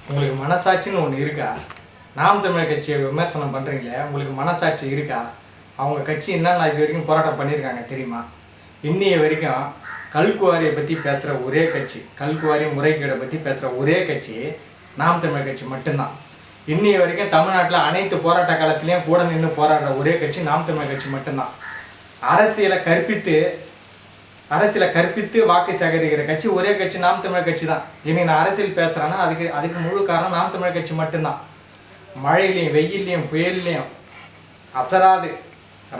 உங்களுக்கு மனசாட்சின்னு ஒன்று இருக்கா? நாம் தமிழர் கட்சியை விமர்சனம் பண்ணுறீங்களே, உங்களுக்கு மனசாட்சி இருக்கா? அவங்க கட்சி என்னென்ன இது வரைக்கும் போராட்டம் பண்ணியிருக்காங்க தெரியுமா? இன்னைய வரைக்கும் கல்குவாரியை பற்றி பேசுகிற ஒரே கட்சி, கல்குவாரி முறைகேடை பற்றி பேசுகிற ஒரே கட்சி நாம் தமிழர் கட்சி மட்டும்தான். இன்னைய வரைக்கும் தமிழ்நாட்டில் அனைத்து போராட்ட காலத்திலையும் கூட நின்று போராடுற ஒரே கட்சி நாம் தமிழர் கட்சி மட்டும்தான். அரசியலை கற்பித்து வாக்கு சேகரிக்கிற கட்சி ஒரே கட்சி நாம் தமிழர் கட்சி தான். இன்னைக்கு நான் அரசியல் பேசுகிறேன்னா அதுக்கு முழு காரணம் நாம் தமிழர் கட்சி மட்டும்தான். மழையிலையும் வெயிலையும் புயல்லையும் அசராது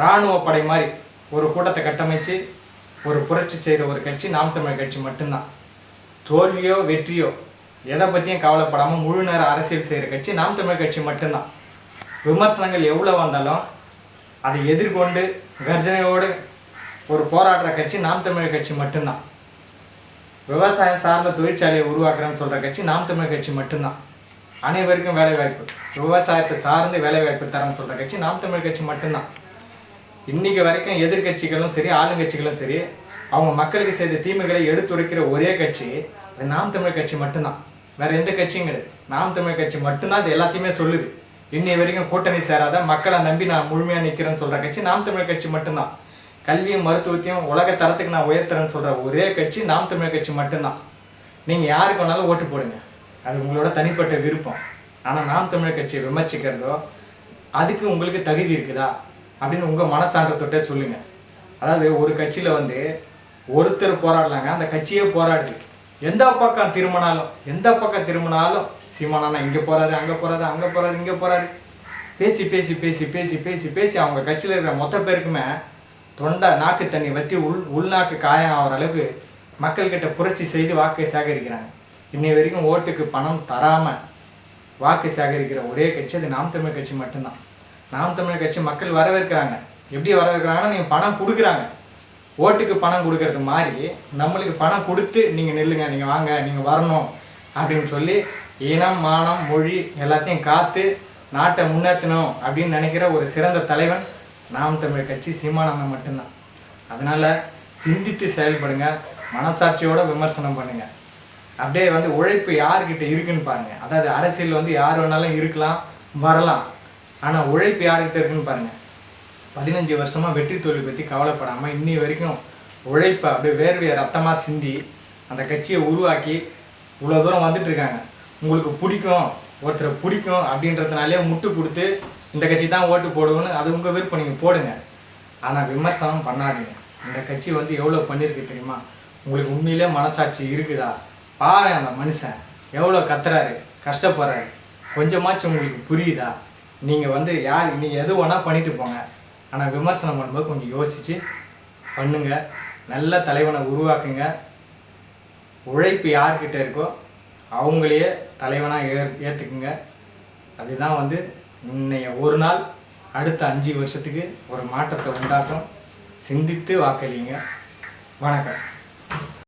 இராணுவ படை மாதிரி ஒரு கூட்டத்தை கட்டமைச்சு ஒரு புரட்சி செய்கிற ஒரு கட்சி நாம் தமிழர் கட்சி மட்டும்தான். தோல்வியோ வெற்றியோ எதை பற்றியும் கவலைப்படாமல் முழு நேரம் அரசியல் செய்கிற கட்சி நாம் தமிழர் கட்சி மட்டும்தான். விமர்சனங்கள் எவ்வளோ வந்தாலும் அதை எதிர்கொண்டு கர்ஜனையோடு ஒரு போராடுற கட்சி நாம் தமிழர் கட்சி மட்டும்தான். விவசாயம் சார்ந்த தொழிற்சாலையை உருவாக்குறேன்னு சொல்கிற கட்சி நாம் தமிழர் கட்சி மட்டும்தான். அனைவருக்கும் வேலைவாய்ப்பு, விவசாயத்தை சார்ந்து வேலைவாய்ப்பு தரேன்னு சொல்கிற கட்சி நாம் தமிழர் கட்சி மட்டும்தான். இன்றைக்கி வரைக்கும் எதிர்கட்சிகளும் சரி ஆளுங்கட்சிகளும் சரி அவங்க மக்களுக்கு செய்த தீமைகளை எடுத்துரைக்கிற ஒரே கட்சி அது நாம் தமிழர் கட்சி மட்டும்தான். வேறு எந்த கட்சியும் கிடையாது. நாம் தமிழர் கட்சி மட்டும்தான் இது எல்லாத்தையுமே சொல்லுது. இன்னை வரைக்கும் கூட்டணி சேராத மக்களை நம்பி நான் முழுமையாக நிற்கிறேன்னு சொல்கிற கட்சி நாம் தமிழர் கட்சி மட்டும்தான். கல்வியும் மருத்துவத்தையும் உலக தரத்துக்கு நான் உயர்த்துறேன்னு சொல்கிற ஒரே கட்சி நாம் தமிழர் கட்சி மட்டும்தான். நீங்கள் யாருக்கு வேணாலும் ஓட்டு போடுங்க, அது உங்களோட தனிப்பட்ட விருப்பம். ஆனால் நாம் தமிழர் கட்சியை விமர்சிக்கிறதோ அதுக்கு உங்களுக்கு தகுதி இருக்குதா அப்படின்னு உங்கள் மனச்சான்ற தொட்டே சொல்லுங்கள். அதாவது ஒரு கட்சியில் ஒருத்தர் போராடலாங்க, அந்த கட்சியே போராடுது. எந்த பக்கம் திரும்பினாலும் சீமானா இங்கே போகிறாரு, அங்கே போகிறாரு, அங்கே போகிறாரு, இங்கே போகிறாரு, பேசி பேசி பேசி பேசி பேசி பேசி அவங்க கட்சியில் இருக்கிற மொத்த பேருக்குமே தொண்டை நாக்கு தண்ணி வற்றி உள்நாக்கு காயம் ஆகிற அளவுக்கு மக்கள்கிட்ட புரட்சி செய்து வாக்கை சேகரிக்கிறாங்க. இன்னை வரைக்கும் ஓட்டுக்கு பணம் தராமல் வாக்கு சேகரிக்கிற ஒரே கட்சி அது நாம் தமிழர் கட்சி மட்டும்தான். நாம் தமிழர் கட்சி மக்கள் வரவேற்கிறாங்க. எப்படி வரவேற்கிறாங்கன்னா, நீங்கள் பணம் கொடுக்குறாங்க. ஓட்டுக்கு பணம் கொடுக்கறது மாதிரி நம்மளுக்கு பணம் கொடுத்து நீங்கள் நில்லுங்க, நீங்கள் வாங்க, நீங்கள் வரணும் அப்படின்னு சொல்லி இனம் மானம் மொழி எல்லாத்தையும் காத்து நாட்டை முன்னேற்றணும் அப்படின்னு நினைக்கிற ஒரு சிறந்த தலைவன் நாம் தமிழர் கட்சி சீமானந்தன் மட்டும்தான். அதனால் சிந்தித்து செயல்படுங்க, மனசாட்சியோட விமர்சனம் பண்ணுங்கள். அப்படியே உழைப்பு யார்கிட்ட இருக்குன்னு பாருங்கள். அதாவது அரசியல் யார் வேணாலும் இருக்கலாம் வரலாம், ஆனால் உழைப்பு யார்கிட்ட இருக்குன்னு பாருங்கள். 15 வருஷமாக வெற்றி தோல்வி பற்றி கவலைப்படாமல் இன்னி வரைக்கும் உழைப்பை அப்படியே வேர்வையை ரத்தமாக சிந்தி அந்த கட்சியை உருவாக்கி இவ்வளோ தூரம் வந்துட்டுருக்காங்க. உங்களுக்கு ஒருத்தரை பிடிக்கும் அப்படின்றதுனாலே முட்டு கொடுத்து இந்த கட்சி தான் ஓட்டு போடுவோன்னு அது உங்கள் விருப்பம், நீங்கள் போடுங்க. ஆனால் விமர்சனம் பண்ணாதீங்க. இந்த கட்சி எவ்வளோ பண்ணியிருக்கு தெரியுமா? உங்களுக்கு உண்மையிலே மனசாட்சி இருக்குதா? பாவம், அந்த மனுஷன் எவ்வளோ கத்துறாரு, கஷ்டப்படுறாரு, கொஞ்சமாச்சும் உங்களுக்கு புரியுதா? நீங்கள் நீங்கள் எது வேணால் பண்ணிட்டு போங்க, ஆனால் விமர்சனம் பண்ணும்போது கொஞ்சம் யோசித்து பண்ணுங்கள். நல்ல தலைவனை உருவாக்குங்க. உழைப்பு யார்கிட்ட இருக்கோ அவங்களையே தலைவனாக ஏற்றுக்குங்க. அதுதான் இன்னைய ஒரு நாள் அடுத்த 5 வருஷத்துக்கு ஒரு மாற்றத்தை உண்டாக்கும். சிந்தித்து வாக்களிங்க. வணக்கம்.